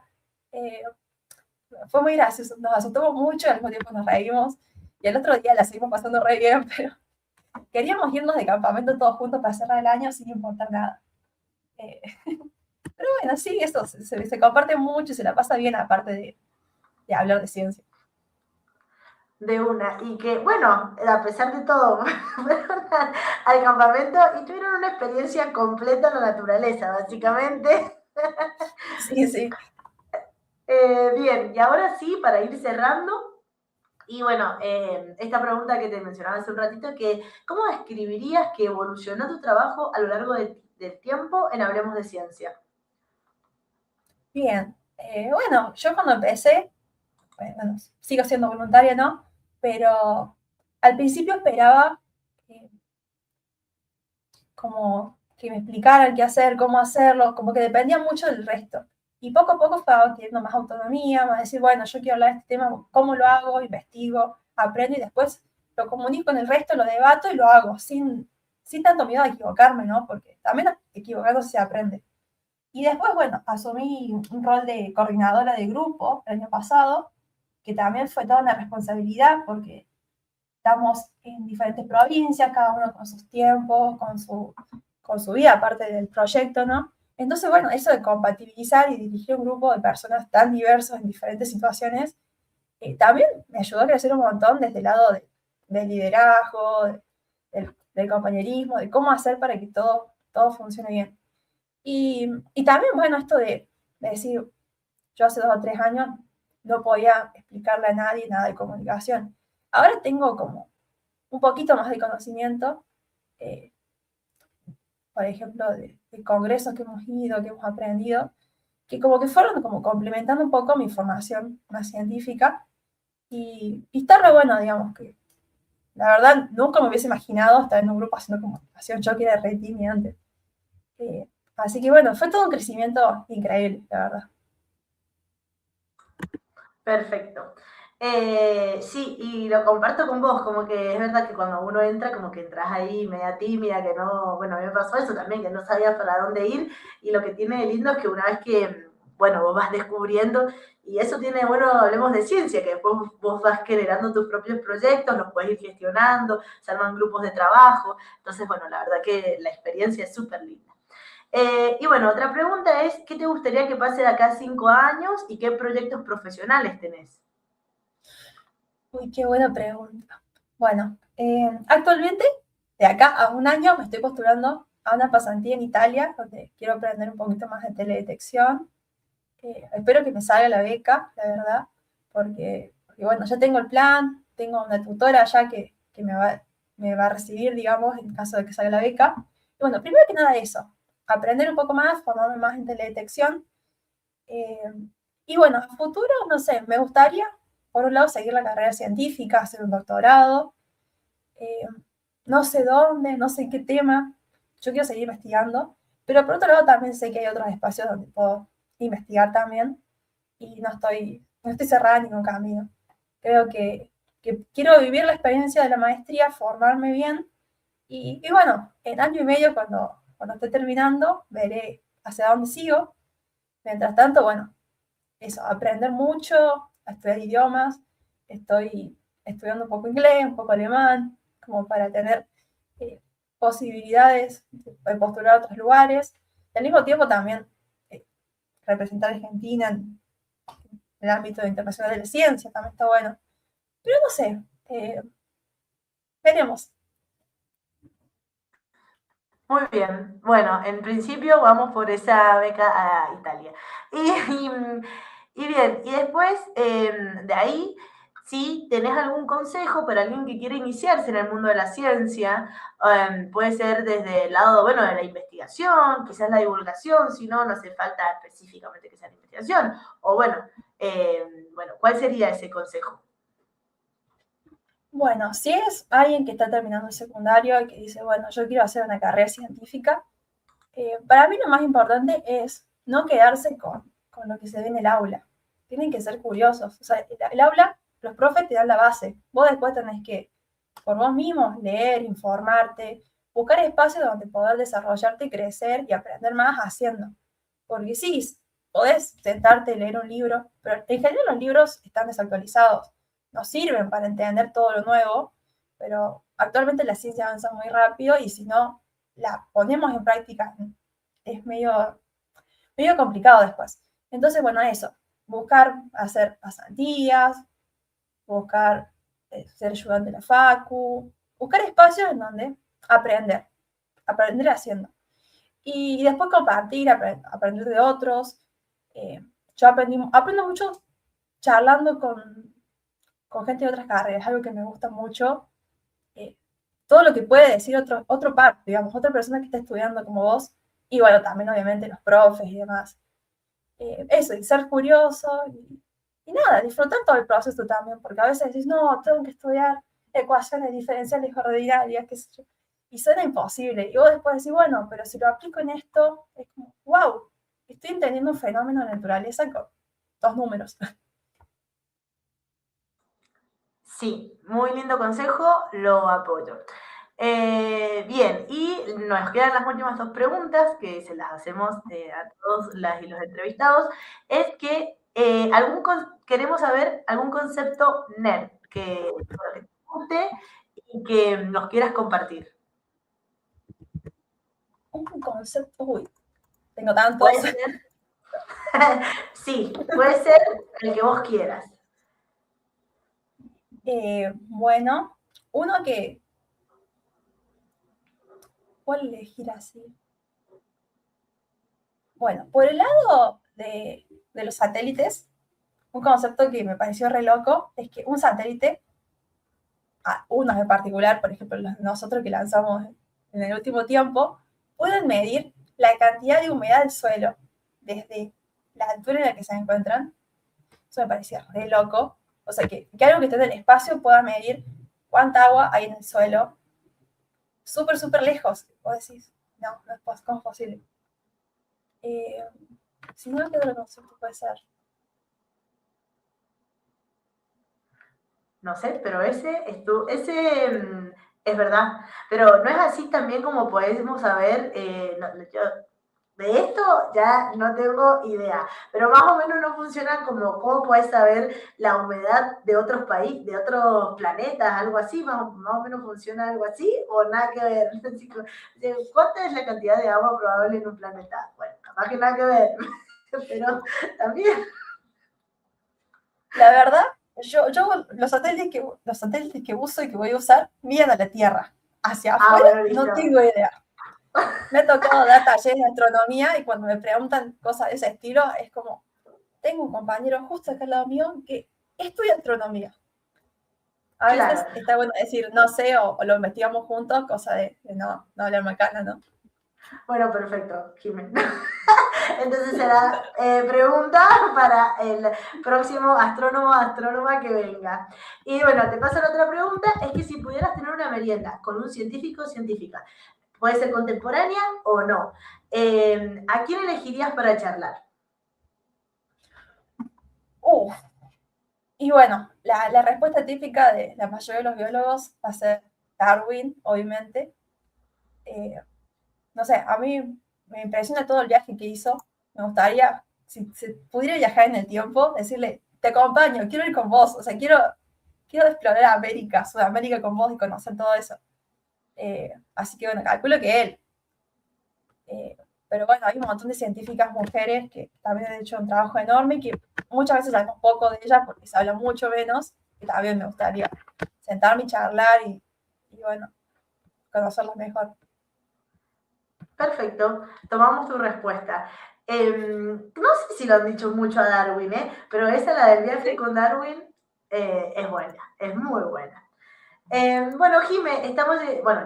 Eh, fue muy gracioso. Nos asustamos mucho y al mismo tiempo nos reímos. Y el otro día la seguimos pasando re bien, pero queríamos irnos de campamento todos juntos para cerrar el año sin importar nada. Eh, pero bueno, sí, eso se comparte mucho y se la pasa bien aparte de hablar de ciencia. De una, y que, bueno, a pesar de todo, fueron al campamento y tuvieron una experiencia completa en la naturaleza, básicamente. Sí, sí. Bien, y ahora sí, para ir cerrando, y bueno, esta pregunta que te mencionaba hace un ratito, que ¿cómo describirías que evolucionó tu trabajo a lo largo del tiempo en Hablemos de Ciencia? Bien. Bueno, yo cuando empecé, bueno, sigo siendo voluntaria, ¿no? Pero al principio esperaba eh, como que me explicaran qué hacer, cómo hacerlo, como que dependía mucho del resto. Y poco a poco fue adquiriendo más autonomía, más decir, bueno, yo quiero hablar de este tema, cómo lo hago, investigo, aprendo y después lo comunico con el resto, lo debato y lo hago, sin tanto miedo a equivocarme, ¿no? Porque también equivocándose se aprende. Y después, bueno, asumí un rol de coordinadora de grupo el año pasado, que también fue toda una responsabilidad porque estamos en diferentes provincias, cada uno con sus tiempos, con su vida, aparte del proyecto, ¿no? Entonces, bueno, eso de compatibilizar y dirigir un grupo de personas tan diversos en diferentes situaciones, también me ayudó a crecer un montón desde el lado del liderazgo, del compañerismo, de cómo hacer para que todo funcione bien. Y también, bueno, esto de decir, yo hace 2 o 3 años no podía explicarle a nadie nada de comunicación. Ahora tengo como un poquito más de conocimiento, eh, por ejemplo, de congresos que hemos ido, que hemos aprendido, que como que fueron como complementando un poco mi formación más científica. Y está re bueno, digamos, que la verdad nunca me hubiese imaginado estar en un grupo haciendo comunicación, yo que era re tímida antes. Así que bueno, fue todo un crecimiento increíble, la verdad. Perfecto. Sí, y lo comparto con vos, como que es verdad que cuando uno entra, como que entras ahí media tímida, que no, bueno, a mí me pasó eso también, que no sabía para dónde ir, y lo que tiene de lindo es que una vez que, bueno, vos vas descubriendo, y eso tiene, bueno, hablemos de ciencia, que después vos vas generando tus propios proyectos, los puedes ir gestionando, se arman grupos de trabajo, entonces, bueno, la verdad que la experiencia es súper linda. Y bueno, otra pregunta es, ¿qué te gustaría que pase de acá a 5 años y qué proyectos profesionales tenés? Uy, qué buena pregunta. Bueno, actualmente, de acá a un año, me estoy postulando a una pasantía en Italia, donde quiero aprender un poquito más de teledetección. Espero que me salga la beca, la verdad, porque bueno, ya tengo el plan, tengo una tutora ya que me va a recibir, digamos, en caso de que salga la beca. Y bueno, primero que nada eso, aprender un poco más, formarme más en teledetección. Eh, y bueno, a futuro, no sé, me gustaría, por un lado, seguir la carrera científica, hacer un doctorado. eh, no sé dónde, no sé qué tema, yo quiero seguir investigando, pero por otro lado también sé que hay otros espacios donde puedo investigar también y no estoy cerrada en ningún camino. Creo que quiero vivir la experiencia de la maestría, formarme bien y bueno, en año y medio cuando esté terminando, veré hacia dónde sigo. Mientras tanto, bueno, eso, aprender mucho, a estudiar idiomas, estoy estudiando un poco inglés, un poco alemán, como para tener posibilidades de postular a otros lugares. Y al mismo tiempo también representar a Argentina en el ámbito internacional de la ciencia, también está bueno. Pero no sé, veremos. Muy bien. Bueno, en principio vamos por esa beca a Italia. Y, y, y bien, y después de ahí, si tenés algún consejo para alguien que quiere iniciarse en el mundo de la ciencia, puede ser desde el lado, bueno, de la investigación, quizás la divulgación, si no, no hace falta específicamente que sea la investigación. O bueno, bueno, ¿cuál sería ese consejo? Bueno, si es alguien que está terminando el secundario y que dice, bueno, yo quiero hacer una carrera científica, para mí lo más importante es no quedarse con lo que se ve en el aula. Tienen que ser curiosos. O sea, el aula, los profes te dan la base. Vos después tenés que, por vos mismos, leer, informarte, buscar espacios donde poder desarrollarte, crecer y aprender más haciendo. Porque sí, podés sentarte y leer un libro, pero en general los libros están desactualizados. Nos sirven para entender todo lo nuevo, pero actualmente la ciencia avanza muy rápido y si no la ponemos en práctica es medio complicado después. Entonces, bueno, eso, buscar hacer pasantías, buscar ser ayudante de la facu, buscar espacios en donde aprender haciendo. Y después compartir, aprender de otros. Eh, yo aprendo mucho charlando con gente de otras carreras, algo que me gusta mucho. Eh, todo lo que puede decir otro par, digamos, otra persona que está estudiando como vos. Y bueno, también obviamente los profes y demás. Eso, y ser curioso y nada, disfrutar todo el proceso también, porque a veces decís, no, tengo que estudiar ecuaciones diferenciales ordinarias, qué sé yo, y suena imposible. Y vos después decís, bueno, pero si lo aplico en esto, es como, wow, estoy entendiendo un fenómeno de naturaleza con dos números. Sí, muy lindo consejo, lo apoyo. Bien, y nos quedan las últimas dos preguntas que se las hacemos a todos las y los entrevistados. Es que queremos saber algún concepto nerd que te guste y que nos quieras compartir. Un concepto, uy, tengo Puede tantos. ser, sí, puede ser el que vos quieras. Bueno, uno que, ¿cuál elegir así? Bueno, por el lado de los satélites, un concepto que me pareció re loco es que un satélite, unos en particular, por ejemplo, nosotros que lanzamos en el último tiempo, pueden medir la cantidad de humedad del suelo desde la altura en la que se encuentran. Eso me parecía re loco. O sea, que algo que esté en el espacio pueda medir cuánta agua hay en el suelo, súper, súper lejos. Vos decís, no, no es, ¿cómo es posible? Eh, si no, ¿qué otro concepto puede ser? No sé, pero es verdad. Pero no es así también como podemos saber, yo de esto ya no tengo idea, pero más o menos no funciona como cómo puedes saber la humedad de otros países, de otros planetas, algo así, más o menos funciona algo así, o nada que ver. ¿Cuánta es la cantidad de agua probable en un planeta? Bueno, capaz que nada que ver, pero también. La verdad, yo los satélites que uso y que voy a usar miran a la Tierra. Hacia Ah, afuera bueno, listo. no tengo idea. Me ha tocado dar talleres de astronomía y cuando me preguntan cosas de ese estilo es como, tengo un compañero justo acá al lado mío que estudia astronomía. A veces Claro. está bueno decir no sé o lo investigamos juntos, cosa de no hablar macana, ¿no? Bueno, perfecto, Jiménez. Entonces será pregunta para el próximo astrónomo o astrónoma que venga. Y bueno, te paso la otra pregunta, es que si pudieras tener una merienda con un científico o científica, puede ser contemporánea o no, ¿a quién elegirías para charlar? Uh, y bueno, la respuesta típica de la mayoría de los biólogos va a ser Darwin, obviamente. Eh, no sé, a mí me impresiona todo el viaje que hizo. Me gustaría, si pudiera viajar en el tiempo, decirle, te acompaño, quiero ir con vos, o sea, quiero explorar América, Sudamérica con vos y conocer todo eso. Así que bueno, calculo que él. Pero bueno, hay un montón de científicas mujeres que también han hecho un trabajo enorme y que muchas veces sabemos poco de ellas porque se habla mucho menos, y también me gustaría sentarme y charlar y bueno, conocerlas mejor. Perfecto, tomamos tu respuesta. No sé si lo han dicho mucho a Darwin, pero esa, la del viaje con Darwin, es buena, es muy buena. Bueno, Jime,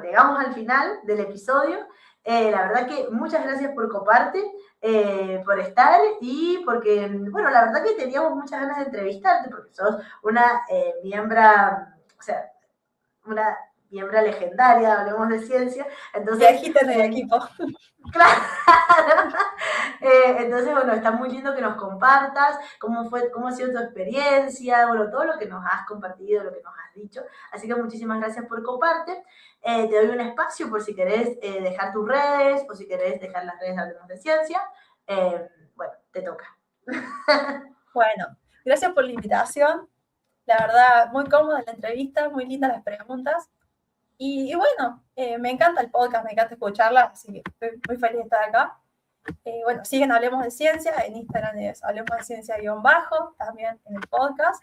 llegamos al final del episodio. La verdad que muchas gracias por coparte, por estar y porque, bueno, la verdad que teníamos muchas ganas de entrevistarte porque sos una miembra, o sea, una miembra legendaria, hablemos de ciencia. Entonces, viejita en el equipo. Claro. Entonces, bueno, está muy lindo que nos compartas cómo ha sido tu experiencia, bueno, todo lo que nos has compartido, lo que nos has dicho. Así que muchísimas gracias por comparte. Te doy un espacio por si querés dejar tus redes o si querés dejar las redes de Hablemos de Ciencia. Bueno, te toca. Bueno, gracias por la invitación. La verdad, muy cómoda la entrevista, muy lindas las preguntas. Y bueno, me encanta el podcast, me encanta escucharla, así que estoy muy feliz de estar acá. Bueno, siguen Hablemos de Ciencia, en Instagram es Hablemos de Ciencia _, también en el podcast.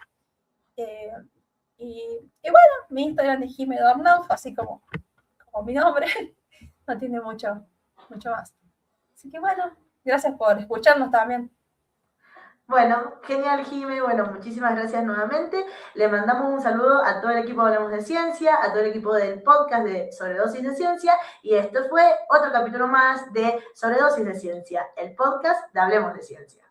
Y bueno, mi Instagram es Jime Dornauf, así como mi nombre, no tiene mucho más. Así que bueno, gracias por escucharnos también. Bueno, genial, Jime. Bueno, muchísimas gracias nuevamente. Le mandamos un saludo a todo el equipo de Hablemos de Ciencia, a todo el equipo del podcast de Sobredosis de Ciencia. Y esto fue otro capítulo más de Sobredosis de Ciencia, el podcast de Hablemos de Ciencia.